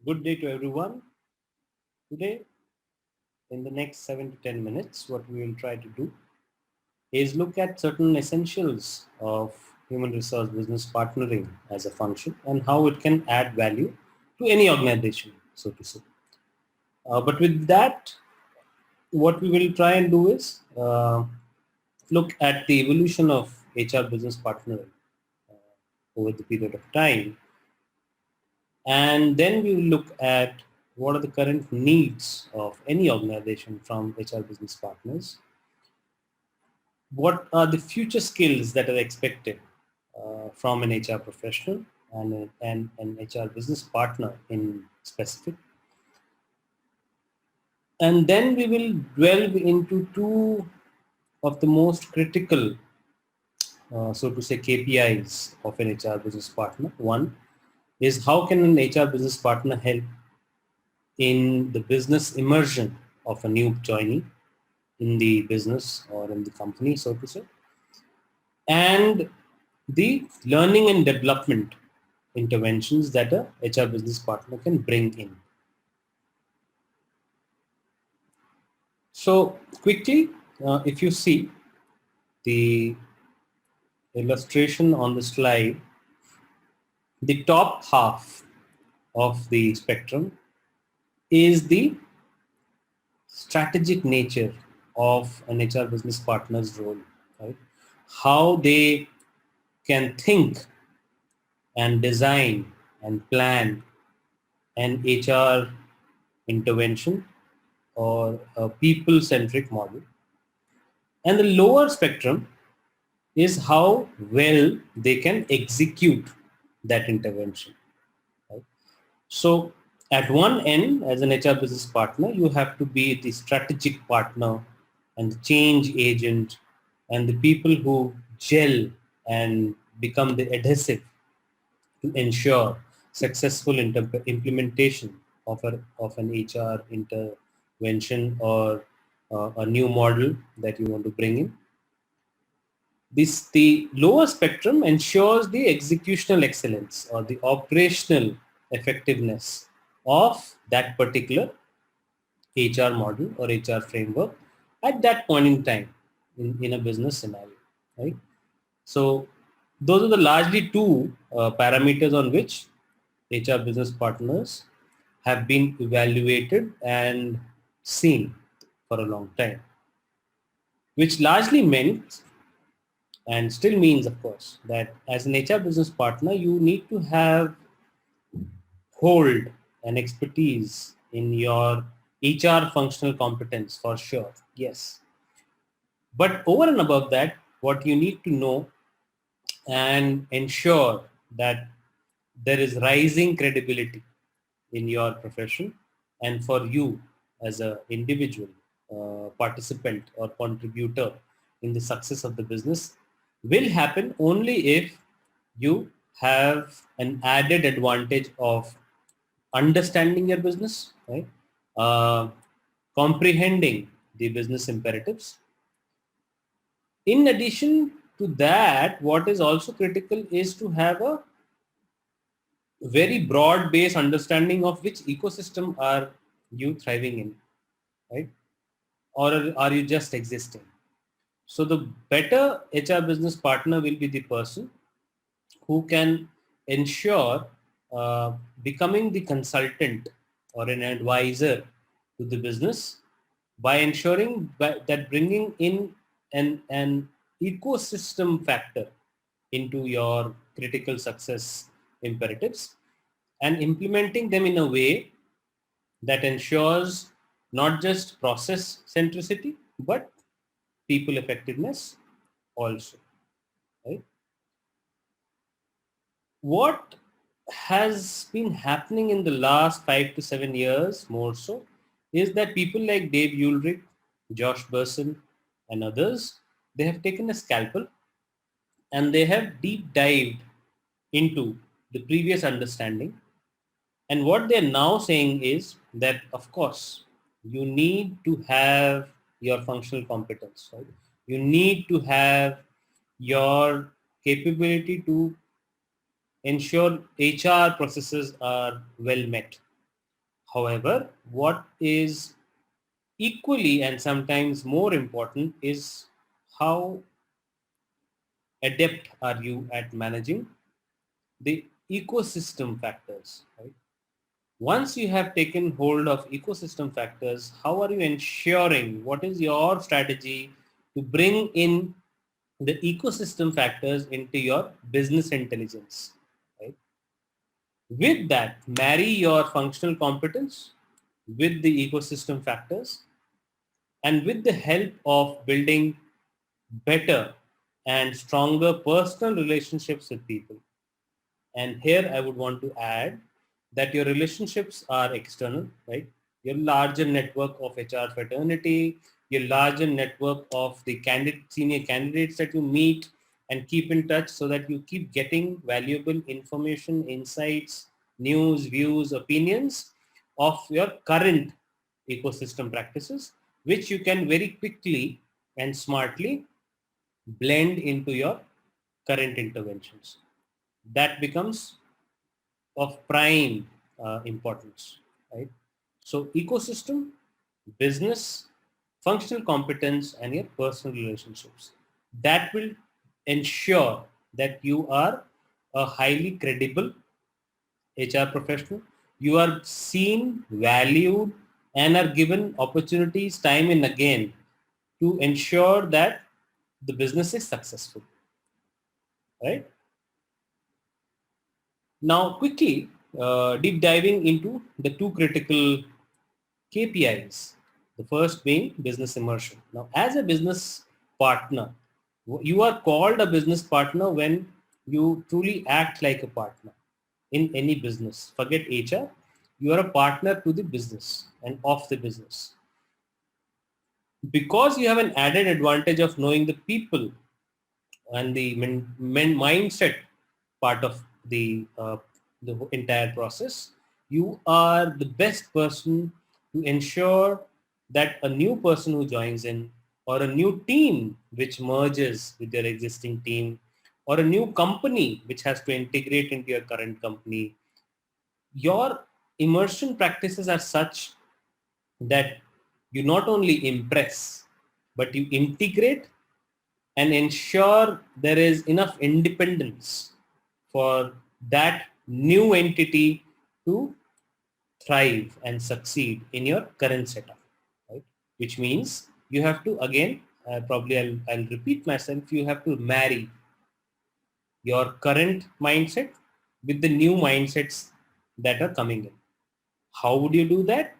Good day to everyone. Today, in the next 7 to 10 minutes, what we will try to do is look at certain essentials of human resource business partnering as a function and how it can add value to any organization, so to say. But with that, what we will try and do is look at the evolution of HR business partnering over the period of time. And then we will look at what are the current needs of any organization from HR business partners. What are the future skills that are expected from an HR professional and an HR business partner in specific. And then we will delve into two of the most critical, so to say, KPIs of an HR business partner. One is how can an HR business partner help in the business immersion of a new joinee in the business or in the company, so to say, and the learning and development interventions that a HR business partner can bring in. So quickly, if you see the illustration on the slide, the top half of the spectrum is the strategic nature of an HR business partner's role, right? How they can think and design and plan an HR intervention or a people-centric model. And the lower spectrum is how well they can execute that intervention. Right? So at one end, as an HR business partner, you have to be the strategic partner and the change agent and the people who gel and become the adhesive to ensure successful implementation of an HR intervention or a new model that you want to bring in. The lower spectrum ensures the executional excellence or the operational effectiveness of that particular HR model or HR framework at that point in time in a business scenario, right? So those are the largely two parameters on which HR business partners have been evaluated and seen for a long time, which largely meant and still means, of course, that as an HR business partner, you need to hold an expertise in your HR functional competence for sure, yes. But over and above that, what you need to know and ensure that there is rising credibility in your profession and for you as an individual participant or contributor in the success of the business will happen only if you have an added advantage of understanding your business, right? Comprehending the business imperatives. In addition to that, what is also critical is to have a very broad based understanding of which ecosystem are you thriving in, right? Or are you just existing? So the better HR business partner will be the person who can ensure becoming the consultant or an advisor to the business by ensuring that bringing in an ecosystem factor into your critical success imperatives and implementing them in a way that ensures not just process centricity but people effectiveness also, right? What has been happening in the last 5 to 7 years more so is that people like Dave Ulrich, Josh Bersin and others, they have taken a scalpel and they have deep dived into the previous understanding. And what they're now saying is that, of course, you need to have your functional competence, right? You need to have your capability to ensure HR processes are well met. However, what is equally and sometimes more important is how adept are you at managing the ecosystem factors, right? Once you have taken hold of ecosystem factors, how are you ensuring, what is your strategy to bring in the ecosystem factors into your business intelligence, right? With that, marry your functional competence with the ecosystem factors, and with the help of building better and stronger personal relationships with people. And here I would want to add that your relationships are external, right? Your larger network of HR fraternity, your larger network of the senior candidates that you meet and keep in touch, so that you keep getting valuable information, insights, news, views, opinions of your current ecosystem practices, which you can very quickly and smartly blend into your current interventions. That becomes of prime importance, right? So ecosystem, business, functional competence, and your personal relationships. That will ensure that you are a highly credible HR professional. You are seen, valued, and are given opportunities time and again to ensure that the business is successful, right? Now, quickly deep diving into the two critical KPIs. The first being business immersion. Now, as a business partner, you are called a business partner when you truly act like a partner in any business. Forget HR. You are a partner to the business and of the business. Because you have an added advantage of knowing the people and the mindset part of the entire process, you are the best person to ensure that a new person who joins in, or a new team which merges with your existing team, or a new company which has to integrate into your current company, your immersion practices are such that you not only impress, but you integrate and ensure there is enough independence for that new entity to thrive and succeed in your current setup, right? Which means you have to, again, probably I'll repeat myself, you have to marry your current mindset with the new mindsets that are coming in. How would you do that?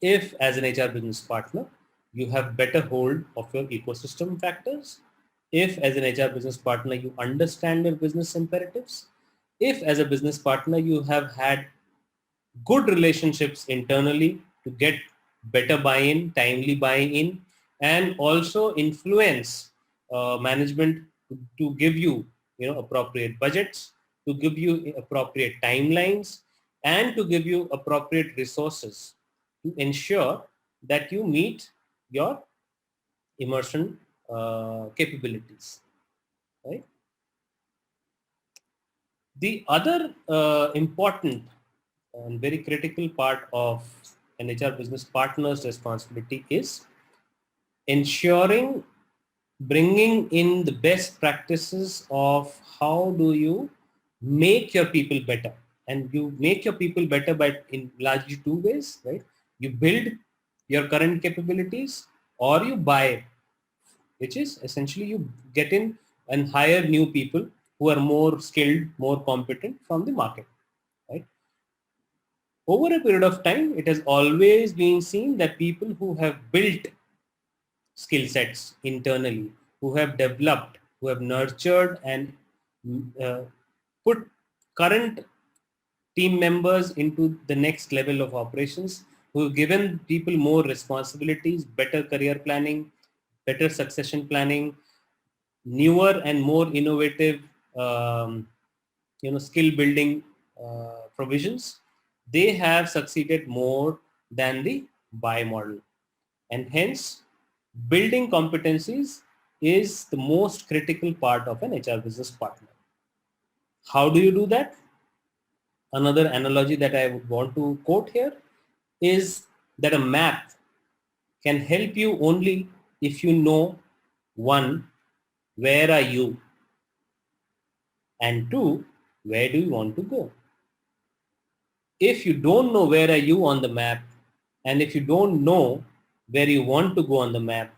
If as an HR business partner, you have better hold of your ecosystem factors, if as an HR business partner, you understand your business imperatives, if as a business partner, you have had good relationships internally to get better buy-in, timely buy-in, and also influence management to give you, appropriate budgets, to give you appropriate timelines, and to give you appropriate resources to ensure that you meet your immersion capabilities, right? The other important and very critical part of an HR business partner's responsibility is ensuring bringing in the best practices of how do you make your people better. And you make your people better by in largely two ways, right? You build your current capabilities, or you buy, which is essentially you get in and hire new people who are more skilled, more competent from the market, right? Over a period of time, it has always been seen that people who have built skill sets internally, who have developed, who have nurtured and uh, put current team members into the next level of operations, who have given people more responsibilities, better career planning, better succession planning, newer and more innovative skill building provisions, they have succeeded more than the buy model. And hence, building competencies is the most critical part of an HR business partner. How do you do that? Another analogy that I would want to quote here is that a map can help you only if you know, one, where are you, and two, where do you want to go. If you don't know where are you on the map, and if you don't know where you want to go on the map,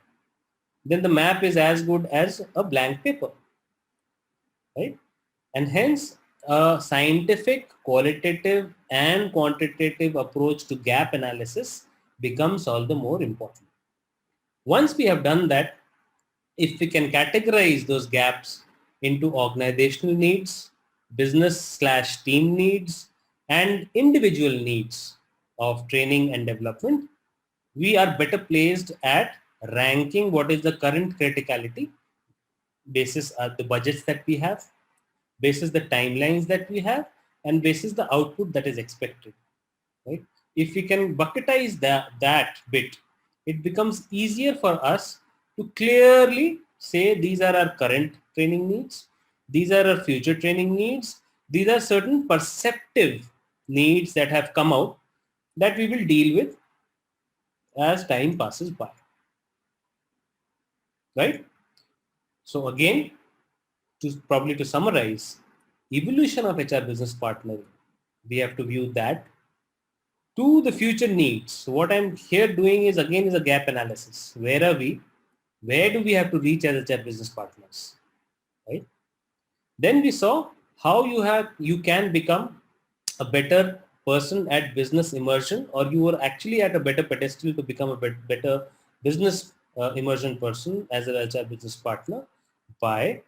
then the map is as good as a blank paper, right? And hence, a scientific, qualitative, and quantitative approach to gap analysis becomes all the more important. Once we have done that, if we can categorize those gaps into organizational needs, business slash team needs, and individual needs of training and development, we are better placed at ranking what is the current criticality basis the budgets that we have, basis the timelines that we have, and basis the output that is expected, right? If we can bucketize that bit, it becomes easier for us to clearly say these are our current training needs, these are our future training needs, these are certain perceptive needs that have come out that we will deal with as time passes by, right? So again, to summarize, evolution of HR business partner, we have to view that to the future needs. So what I'm here doing is again is a gap analysis. Where are we? Where do we have to reach as HR business partners? Right? Then we saw how you can become a better person at business immersion, or you are actually at a better pedestal to become a better business immersion person as an HR business partner by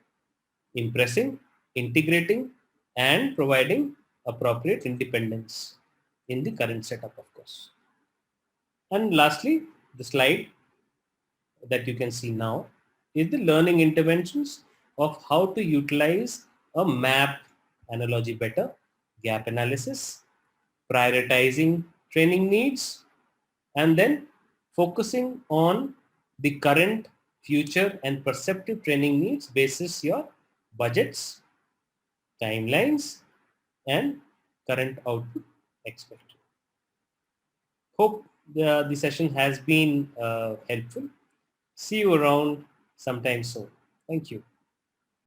impressing, integrating, and providing appropriate independence in the current setup, of course. And lastly, the slide that you can see now is the learning interventions of how to utilize a map analogy better, gap analysis, prioritizing training needs, and then focusing on the current, future, and perceptive training needs basis your budgets, timelines, and current output expected. Hope the session has been helpful. See you around sometime soon. Thank you.